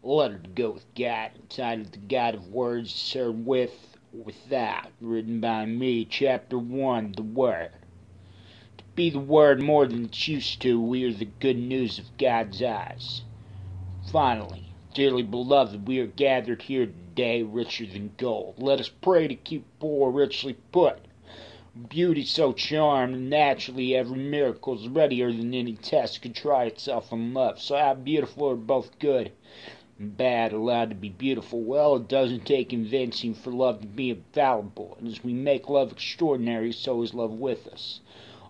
Letter to go with God, entitled The God of Words, served with or without, written by me, Chapter 1, The Word. To be the Word more than it's used to, we are the good news of God's eyes. Finally, dearly beloved, we are gathered here today richer than gold. Let us pray to keep poor richly put. Beauty so charmed, and naturally every miracle's readier than any test could try itself in love. So how beautiful are both good and bad allowed to be beautiful? Well, it doesn't take convincing for love to be infallible, and as we make love extraordinary, so is love with us.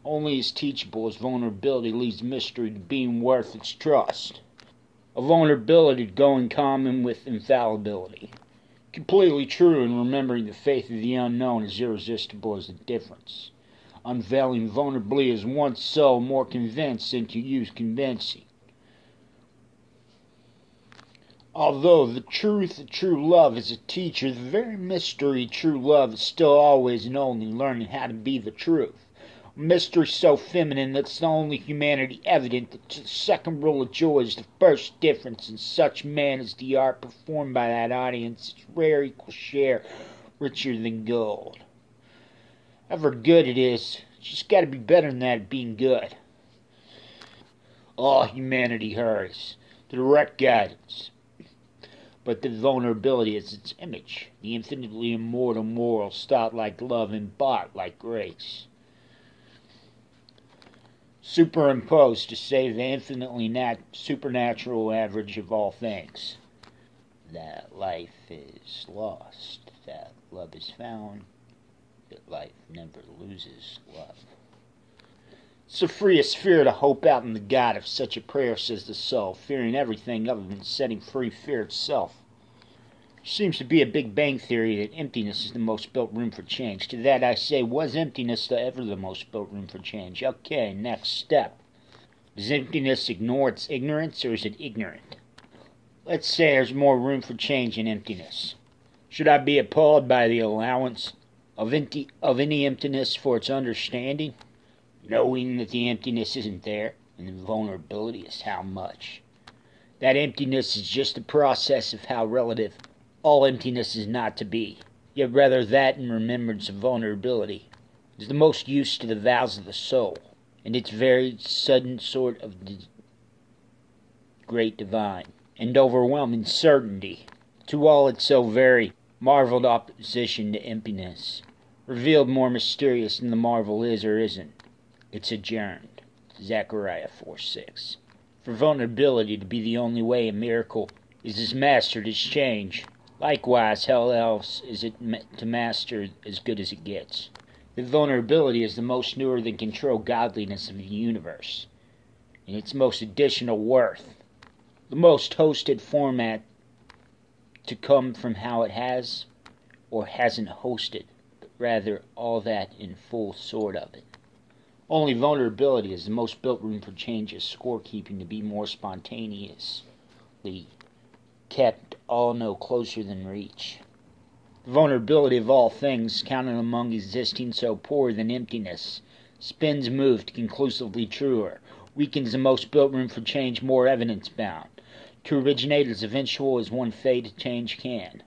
Only as teachable as vulnerability leaves mystery to being worth its trust. A vulnerability to go in common with infallibility. Completely true in remembering the faith of the unknown is irresistible as the difference. Unveiling vulnerably as one's soul more convinced than to use convincing. Although the truth of true love is a teacher, the very mystery of true love is still always and only learning how to be the truth. A mystery so feminine that it's the only humanity evident that the second rule of joy is the first difference in such man as the art performed by that audience is rare equal share, richer than gold. However good it is, it's just got to be better than that at being good. All humanity hurries, the direct guidance. But the vulnerability is its image, the infinitely immortal moral, stout like love and bought like grace. Superimposed to save the infinitely supernatural average of all things. That life is lost, that love is found, that life never loses love. So free a sphere to hope out in the God of such a prayer, says the soul, fearing everything other than setting free fear itself. There seems to be a Big Bang theory that emptiness is the most built room for change. To that I say, was emptiness ever the most built room for change? Okay, next step. Does emptiness ignore its ignorance, or is it ignorant? Let's say there's more room for change in emptiness. Should I be appalled by the allowance of any emptiness for its understanding? Knowing that the emptiness isn't there, and the vulnerability is how much. That emptiness is just a process of how relative all emptiness is not to be. Yet rather that in remembrance of vulnerability is the most use to the vows of the soul, and its very sudden sort of great divine and overwhelming certainty to all its so very marveled opposition to emptiness, revealed more mysterious than the marvel is or isn't. It's adjourned. Zechariah 4:6. For vulnerability to be the only way a miracle is as mastered as change, likewise how else is it to master as good as it gets? That vulnerability is the most newer than controlled godliness of the universe, in its most additional worth, the most hosted format to come from how it has or hasn't hosted, but rather all that in full sort of it. Only vulnerability is the most built room for change's scorekeeping to be more spontaneously kept all no closer than reach. The vulnerability of all things, counted among existing so poor than emptiness, spins moved conclusively truer, weakens the most built room for change more evidence-bound, to originate as eventual as one fate to change can,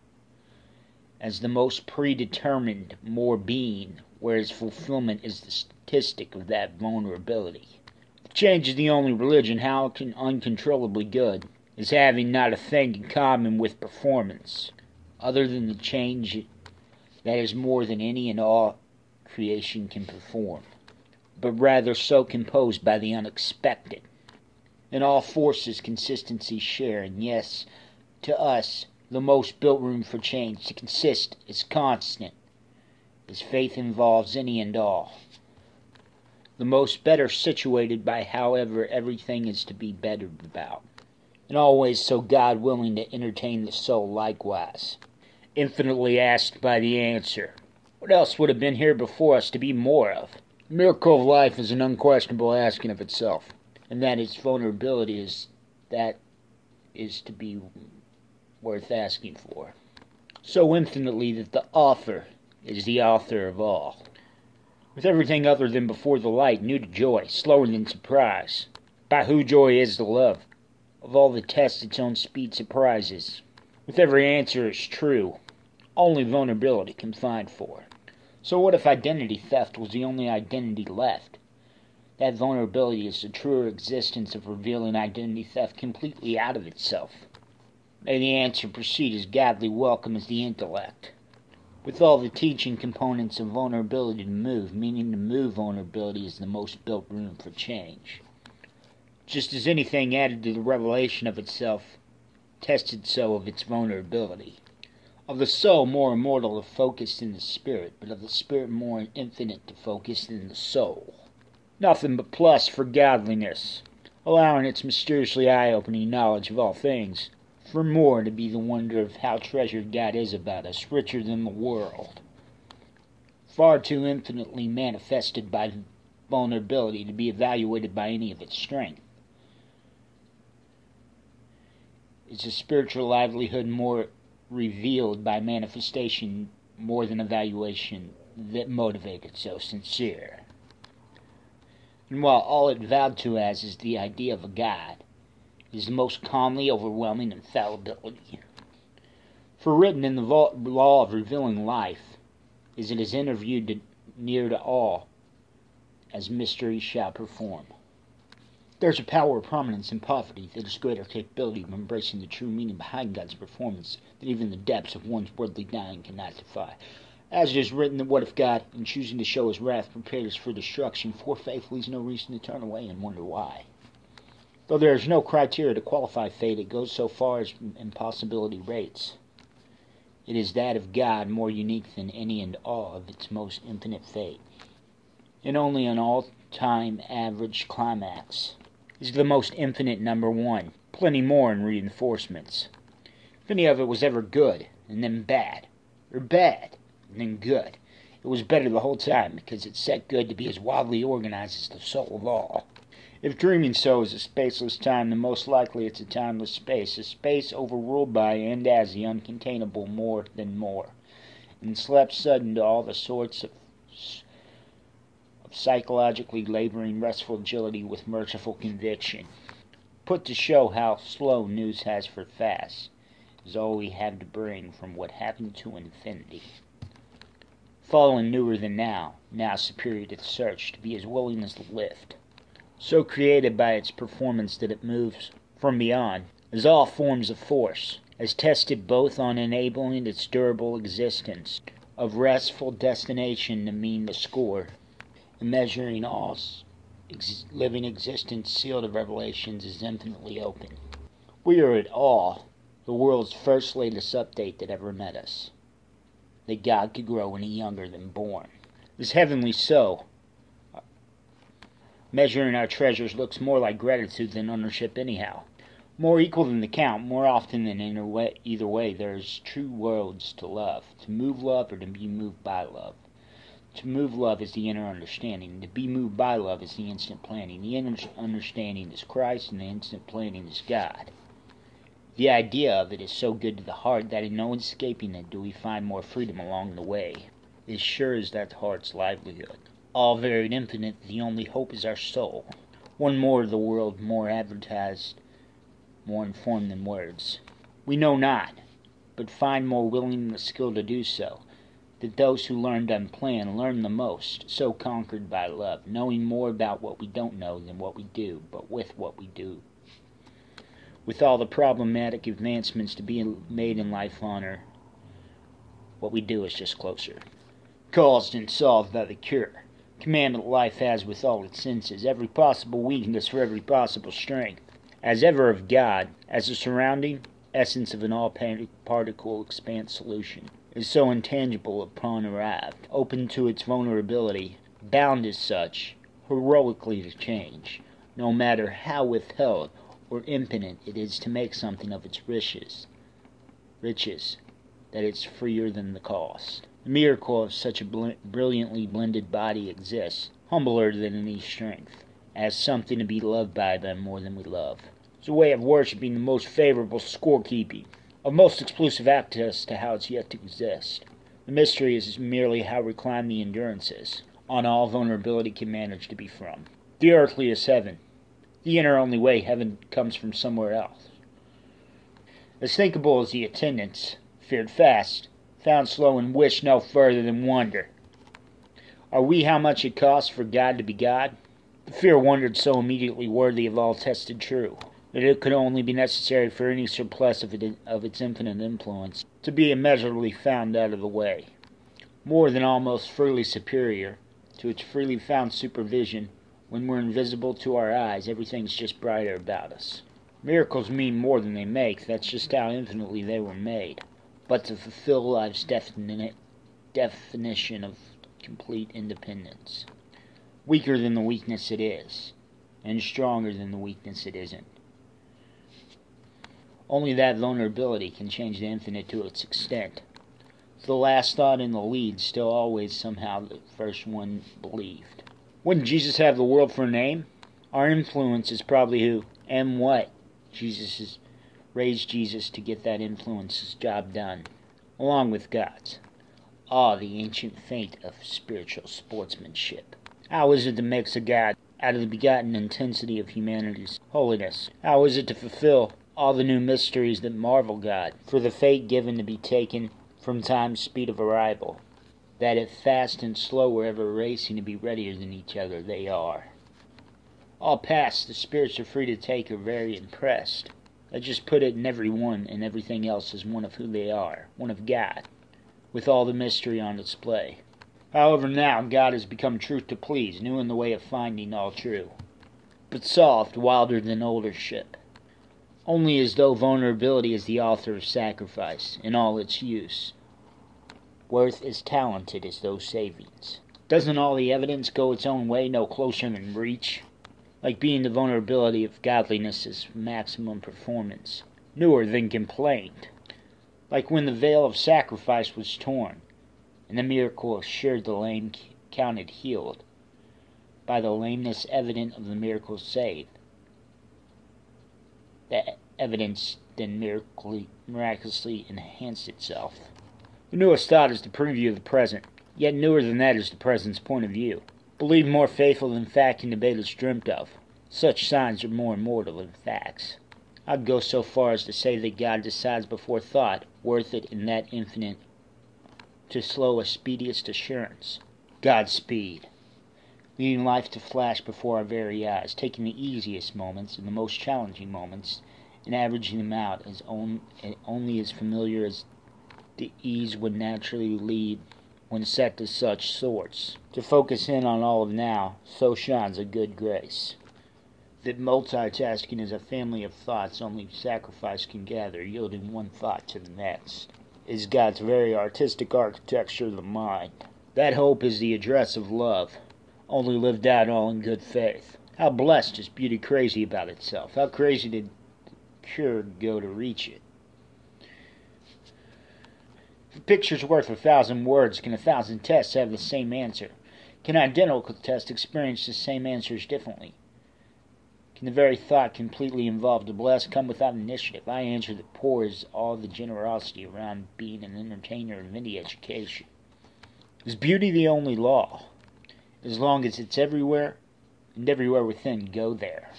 as the most predetermined more being, whereas fulfillment is the statistic of that vulnerability. If change is the only religion, how can uncontrollably good, is having not a thing in common with performance, other than the change that is more than any and all creation can perform, but rather so composed by the unexpected. In all forces consistency share, and yes, to us, the most built room for change to consist is constant, as faith involves any and all. The most better situated by however everything is to be bettered about, and always so God willing to entertain the soul likewise. Infinitely asked by the answer, what else would have been here before us to be more of? The miracle of life is an unquestionable asking of itself, and that its vulnerability is to be worth asking for. So infinitely that the author is the author of all. With everything other than before the light, new to joy, slower than surprise. By who joy is the love Of all the tests its own speed surprises. With every answer is true, only vulnerability can find for. So what if identity theft was the only identity left? That vulnerability is the truer existence of revealing identity theft completely out of itself. May the answer proceed as godly welcome as the intellect. With all the teaching components of vulnerability to move, meaning to move vulnerability is the most built room for change. Just as anything added to the revelation of itself, tested so of its vulnerability. Of the soul more immortal to focus in the spirit, but of the spirit more infinite to focus in the soul. Nothing but plus for godliness, allowing its mysteriously eye-opening knowledge of all things, for more to be the wonder of how treasured God is about us, richer than the world. Far too infinitely manifested by vulnerability to be evaluated by any of its strength. Is a spiritual livelihood more revealed by manifestation more than evaluation that motivated so sincere? And while all it vowed to as is the idea of a God, is the most calmly overwhelming infallibility. For written in the law of revealing life, is it as interviewed near to all as mystery shall perform. There's a power of prominence in poverty that is greater capability of embracing the true meaning behind God's performance than even the depths of one's worldly dying cannot defy. As it is written that what if God, in choosing to show his wrath, prepared us for destruction, for faith leaves no reason to turn away and wonder why. Though there is no criteria to qualify fate, it goes so far as impossibility rates. It is that of God more unique than any and all of its most infinite fate. And only an all-time average climax is the most infinite number one, plenty more in reinforcements. If any of it was ever good, and then bad, or bad, and then good, it was better the whole time, because it set good to be as wildly organized as the soul of all. If dreaming so is a spaceless time, then most likely it's a timeless space, a space overruled by and as the uncontainable more than more, and slept sudden to all the sorts of psychologically laboring restful agility with merciful conviction. Put to show how slow news has for fast, is all we have to bring from what happened to infinity. Following newer than now superior to the search, to be as willing as the lift. So created by its performance that it moves from beyond, as all forms of force, as tested both on enabling its durable existence, of restful destination to mean the score, and measuring all living existence sealed of revelations is infinitely open. We are at all the world's first latest update that ever met us, that God could grow any younger than born. Is heavenly so. Measuring our treasures looks more like gratitude than ownership anyhow. More equal than the count, more often than either way, there's true roads to love. To move love or to be moved by love. To move love is the inner understanding. To be moved by love is the instant planning. The inner understanding is Christ and the instant planning is God. The idea of it is so good to the heart that in no escaping it do we find more freedom along the way. As sure as that heart's livelihood. All varied infinite, the only hope is our soul. One more of the world, more advertised, more informed than words. We know not, but find more willing the skill to do so, that those who learned unplanned learn the most, so conquered by love, knowing more about what we don't know than what we do, but with what we do. With all the problematic advancements to be made in life honor, what we do is just closer. Caused and solved by the cure. Commandment life has with all its senses, every possible weakness for every possible strength, as ever of God, as the surrounding essence of an all-particle expanse solution, is so intangible upon arrived, open to its vulnerability, bound as such, heroically to change, no matter how withheld or impotent it is to make something of its riches, that it's freer than the cost. The miracle of such a brilliantly blended body exists, humbler than any strength, as something to be loved by them more than we love. It's a way of worshipping the most favorable scorekeeping, of most exclusive access to how it's yet to exist. The mystery is merely how reclined the endurance is, on all vulnerability can manage to be from. The earthly is heaven, the inner only way heaven comes from somewhere else. As thinkable as the attendants, feared fast, found slow, and wished no further than wonder. Are we how much it costs for God to be God? The fear wondered so immediately worthy of all tested true, that it could only be necessary for any surplus of its infinite influence to be immeasurably found out of the way, more than almost freely superior to its freely found supervision. When we're invisible to our eyes, everything's just brighter about us. Miracles mean more than they make, that's just how infinitely they were made. But to fulfill life's definition of complete independence. Weaker than the weakness it is, and stronger than the weakness it isn't. Only that vulnerability can change the infinite to its extent. The last thought in the lead still always somehow the first one believed. Wouldn't Jesus have the world for a name? Our influence is probably who and what Jesus has raised Jesus to get that influence's job done, along with God's. The ancient feint of spiritual sportsmanship. How is it to mix a God out of the begotten intensity of humanity's holiness? How is it to fulfill all the new mysteries that marvel God, for the fate given to be taken from time's speed of arrival, that if fast and slow were ever racing to be readier than each other, they are. All past, the spirits are free to take are very impressed. I just put it in every one and everything else as one of who they are, one of God, with all the mystery on display. However, now God has become truth to please, new in the way of finding all true, but soft, wilder than oldership. Only as though vulnerability is the author of sacrifice in all its use, worth as talented as those savings. Doesn't all the evidence go its own way no closer than reach? Like being the vulnerability of godliness's maximum performance, newer than complaint. Like when the veil of sacrifice was torn, and the miracle assured the lame counted healed, by the lameness evident of the miracle saved. That evidence then miraculously enhanced itself. The newest thought is the preview of the present, yet newer than that is the present's point of view. Believed more faithful than fact and debate is dreamt of. Such signs are more immortal than facts. I'd go so far as to say that God decides before thought, worth it in that infinite, to slow a speediest assurance. Godspeed. Leading life to flash before our very eyes, taking the easiest moments and the most challenging moments, and averaging them out as only as familiar as the ease would naturally lead when set to such sorts. To focus in on all of now, so shines a good grace. That multitasking is a family of thoughts only sacrifice can gather, yielding one thought to the next, is God's very artistic architecture of the mind. That hope is the address of love, only lived out all in good faith. How blessed is beauty crazy about itself? How crazy did the cured go to reach it? If a picture's worth 1,000 words, can 1,000 tests have the same answer? Can identical tests experience the same answers differently? Can the very thought completely involved the blessed come without initiative? I answer that poor is all the generosity around being an entertainer of any education. Is beauty the only law? As long as it's everywhere, and everywhere within, go there.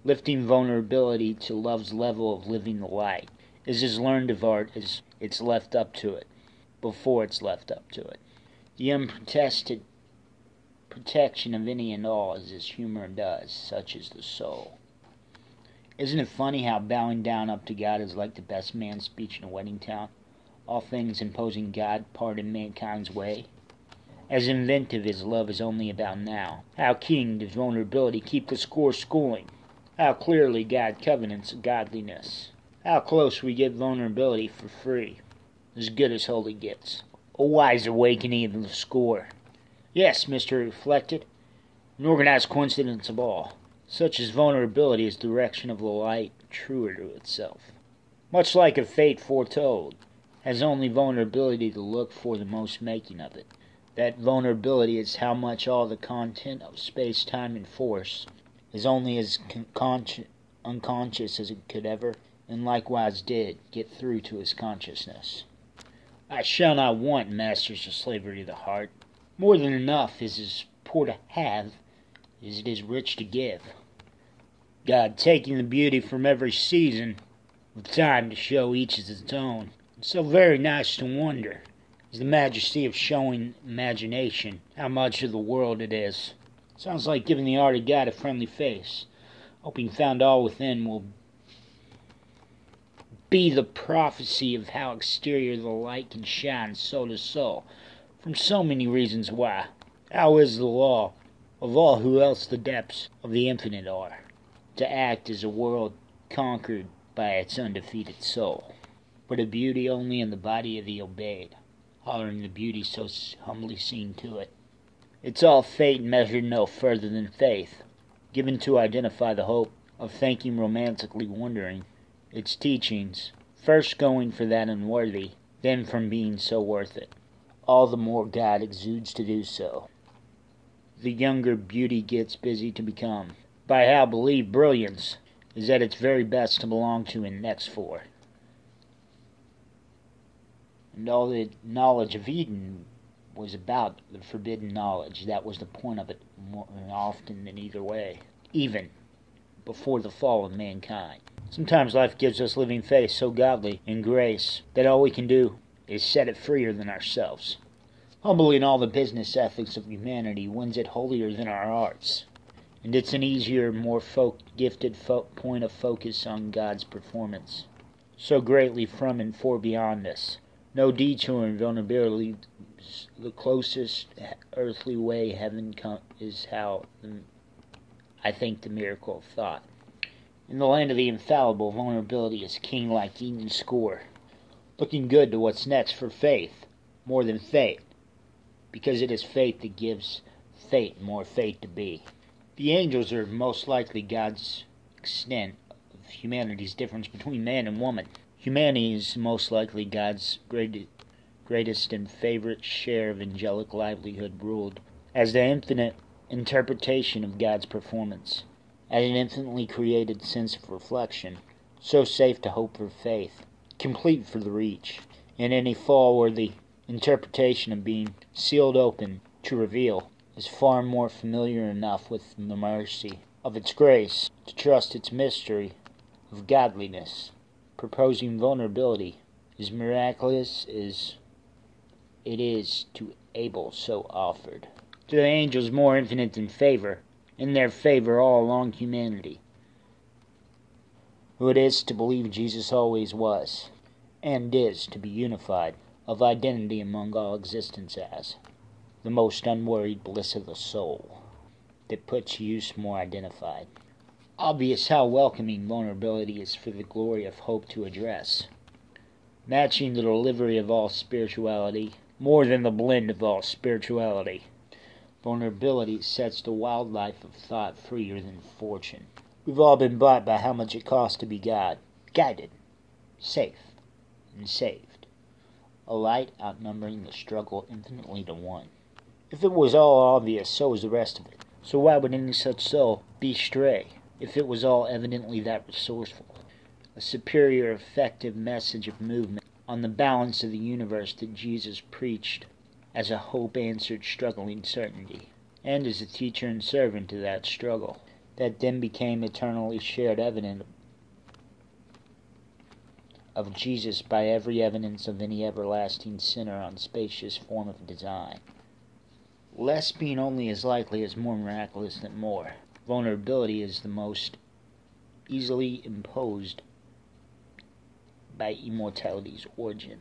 Lifting vulnerability to love's level of living the light is as learned of art as it's left up to it, before it's left up to it. The unprotested protection of any and all as his humor does, such is the soul. Isn't it funny how bowing down up to God is like the best man's speech in a wedding town? All things imposing God part in mankind's way. As inventive as love is only about now. How keen does vulnerability keep the score schooling? How clearly God covenants godliness. How close we get vulnerability for free. As good as holy gets. A wise awakening of the score. Yes, Mr. reflected, an organized coincidence of all. Such as vulnerability is direction of the light, truer to itself. Much like a fate foretold, has only vulnerability to look for the most making of it. That vulnerability is how much all the content of space, time, and force is only as unconscious as it could ever, and likewise did, get through to his consciousness. I shall not want masters of slavery of the heart. More than enough is his poor to have, as it is rich to give. God taking the beauty from every season, with time to show each as its own. It's so very nice to wonder, is the majesty of showing imagination, how much of the world it is. Sounds like giving the art of God a friendly face, hoping found all within will be the prophecy of how exterior the light can shine soul to soul, from so many reasons why. How is the law of all who else the depths of the infinite are, to act as a world conquered by its undefeated soul, but a beauty only in the body of the obeyed, hollering the beauty so humbly seen to it. It's all fate measured no further than faith, given to identify the hope of thinking romantically wondering, its teachings, first going for that unworthy, then from being so worth it. All the more God exudes to do so. The younger beauty gets busy to become, by how believed brilliance is at its very best to belong to and next for. And all the knowledge of Eden was about the forbidden knowledge. That was the point of it more often than either way, even before the fall of mankind. Sometimes life gives us living faith so godly in grace that all we can do is set it freer than ourselves. Humbling all the business ethics of humanity wins it holier than our arts. And it's an easier, more gifted point of focus on God's performance. So greatly from and for beyond us. No detour and vulnerability. The closest earthly way heaven is how I think the miracle of thought. In the land of the infallible, vulnerability is king like Eden's score, looking good to what's next for faith, more than fate, because it is faith that gives fate more fate to be. The angels are most likely God's extent of humanity's difference between man and woman. Humanity is most likely God's greatest and favorite share of angelic livelihood ruled as the infinite interpretation of God's performance, as an infinitely created sense of reflection, so safe to hope for faith, complete for the reach, in any fall where the interpretation of being sealed open to reveal is far more familiar enough with the mercy of its grace to trust its mystery of godliness, proposing vulnerability, as miraculous as it is to Abel so offered. To the angels more infinite than favor, in their favor all along humanity, who it is to believe Jesus always was, and is to be unified, of identity among all existence as the most unworried bliss of the soul, that puts use more identified. Obvious how welcoming vulnerability is for the glory of hope to address, matching the delivery of all spirituality, more than the blend of all spirituality. Vulnerability sets the wildlife of thought freer than fortune. We've all been bought by how much it costs to be God, guided, safe, and saved. A light outnumbering the struggle infinitely to one. If it was all obvious, so was the rest of it. So why would any such soul be stray, if it was all evidently that resourceful? A superior, effective message of movement on the balance of the universe that Jesus preached as a hope-answered struggling certainty, and as a teacher and servant to that struggle, that then became eternally shared evidence of Jesus by every evidence of any everlasting sinner on spacious form of design. Less being only as likely as more miraculous than more. Vulnerability is the most easily imposed by immortality's origin.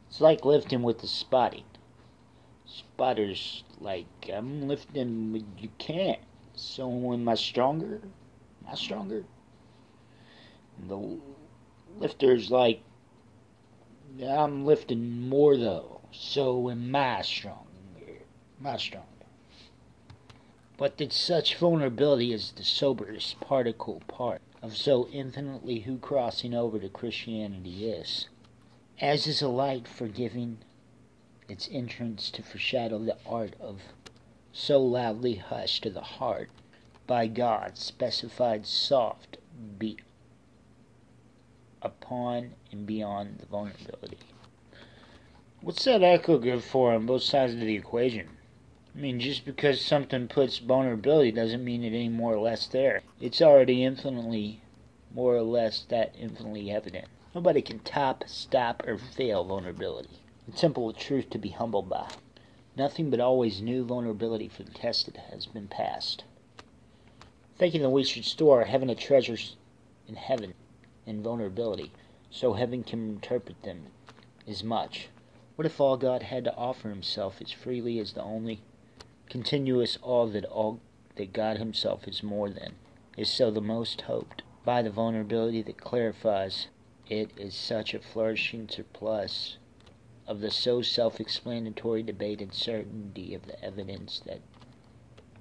It's like lifting with the spotting. Spotter's like, I'm lifting, but you can't. So am I stronger? Am I stronger? And the lifter's like, I'm lifting more though. So am I stronger? Am I stronger? But that such vulnerability is the soberest particle part of so infinitely who crossing over to Christianity is. As is a light forgiving its entrance to foreshadow the art of so loudly hushed to the heart by God specified soft be upon and beyond the vulnerability. What's that echo good for on both sides of the equation? I mean, just because something puts vulnerability doesn't mean it any more or less there. It's already infinitely, more or less, that infinitely evident. Nobody can top, stop, or fail vulnerability. It's simple truth to be humbled by. Nothing but always new vulnerability for the tested has been passed. Thinking that we should store our heavenly treasures in heaven in vulnerability, so heaven can interpret them, is much. What if all God had to offer himself as freely as the only continuous all that God himself is more than, is so the most hoped, by the vulnerability that clarifies it is such a flourishing surplus of the so self-explanatory debate and certainty of the evidence that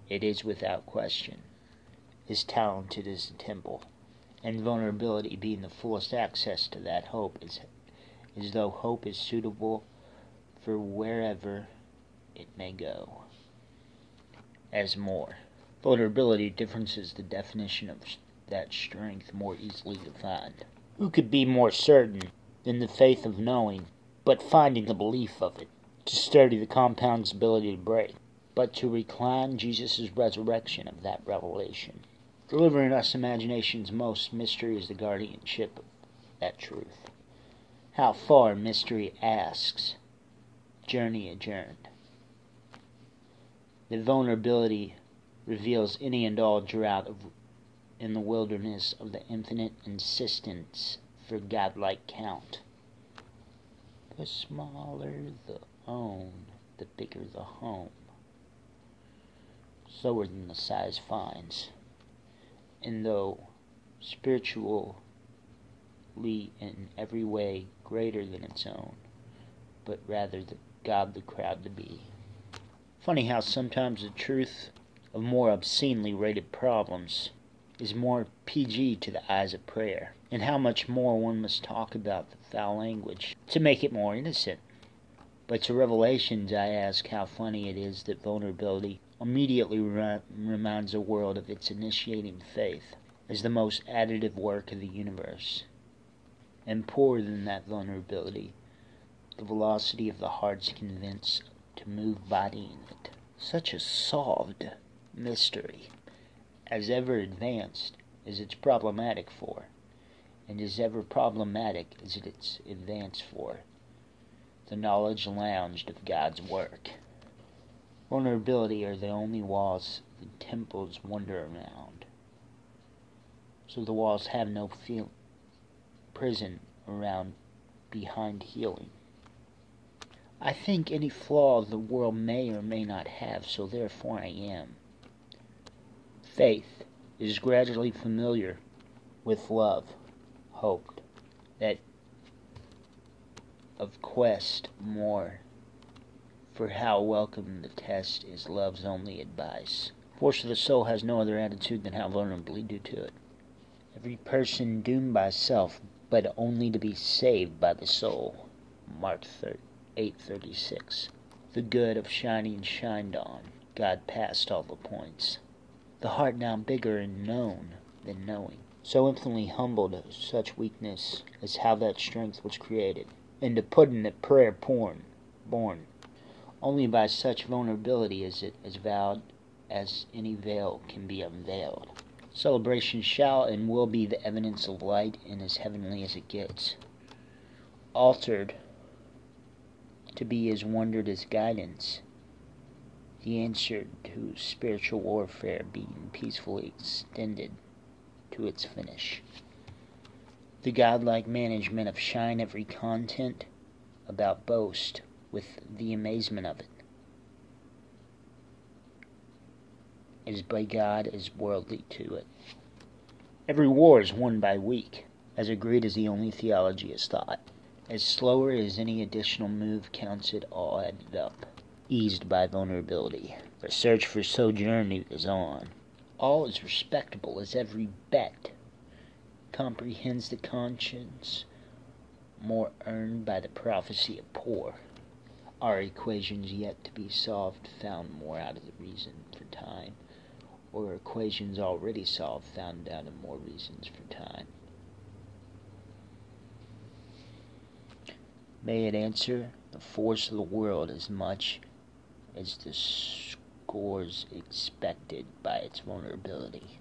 it is without question, as talented as the temple, and vulnerability being the fullest access to that hope is as though hope is suitable for wherever it may go. As more. Vulnerability differences the definition of that strength more easily defined. Who could be more certain than the faith of knowing, but finding the belief of it, to sturdy the compound's ability to break, but to recline Jesus' resurrection of that revelation, delivering us imagination's most mystery is the guardianship of that truth. How far mystery asks, journey adjourned. The vulnerability reveals any and all drought in the wilderness of the infinite insistence for godlike count. The smaller the own, the bigger the home. Slower than the size finds. And though spiritually in every way greater than its own, but rather the God the crowd to be. Funny how sometimes the truth of more obscenely rated problems is more PG to the eyes of prayer, and how much more one must talk about the foul language to make it more innocent. But to Revelations I ask how funny it is that vulnerability immediately reminds the world of its initiating faith as the most additive work of the universe, and poorer than that vulnerability, the velocity of the heart's convinced to move bodying it. Such a solved mystery, as ever advanced as it's problematic for, and as ever problematic as it's advanced for, the knowledge lounged of God's work. Vulnerability are the only walls the temples wander around, so the walls have no prison around behind healing. I think any flaw the world may or may not have, so therefore I am. Faith is gradually familiar with love, hoped, that of quest more, for how welcome the test is love's only advice. Force of the soul has no other attitude than how vulnerably due to it. Every person doomed by self, but only to be saved by the soul. Mark 8:36. The good of shining shined on, God passed all the points. The heart now bigger and known than knowing, so infinitely humbled of such weakness as how that strength was created, and to put in it prayer born, only by such vulnerability is it as vowed as any veil can be unveiled. Celebration shall and will be the evidence of light and as heavenly as it gets. Altered to be as wondered as guidance, the answer to spiritual warfare being peacefully extended to its finish. The godlike management of shine every content about boast with the amazement of it, as by God as worldly to it. Every war is won by weak, as agreed as the only theology is thought. As slower as any additional move counts it all added up, eased by vulnerability. The search for sojourn is on. All is respectable as every bet comprehends the conscience more earned by the prophecy of poor. Our equations yet to be solved found more out of the reason for time, or equations already solved found out of more reasons for time. May it answer the force of the world as much as the scores expected by its vulnerability.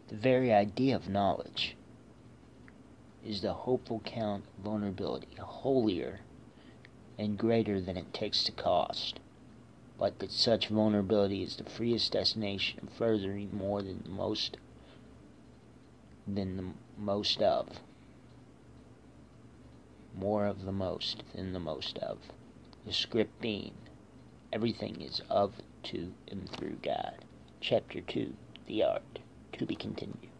The very idea of knowledge is the hopeful count of vulnerability, holier and greater than it takes to cost, but that such vulnerability is the freest destination of furthering more than the most of. More of the most than the most of. The script being, everything is of, to, and through God. Chapter 2, The Art, to be continued.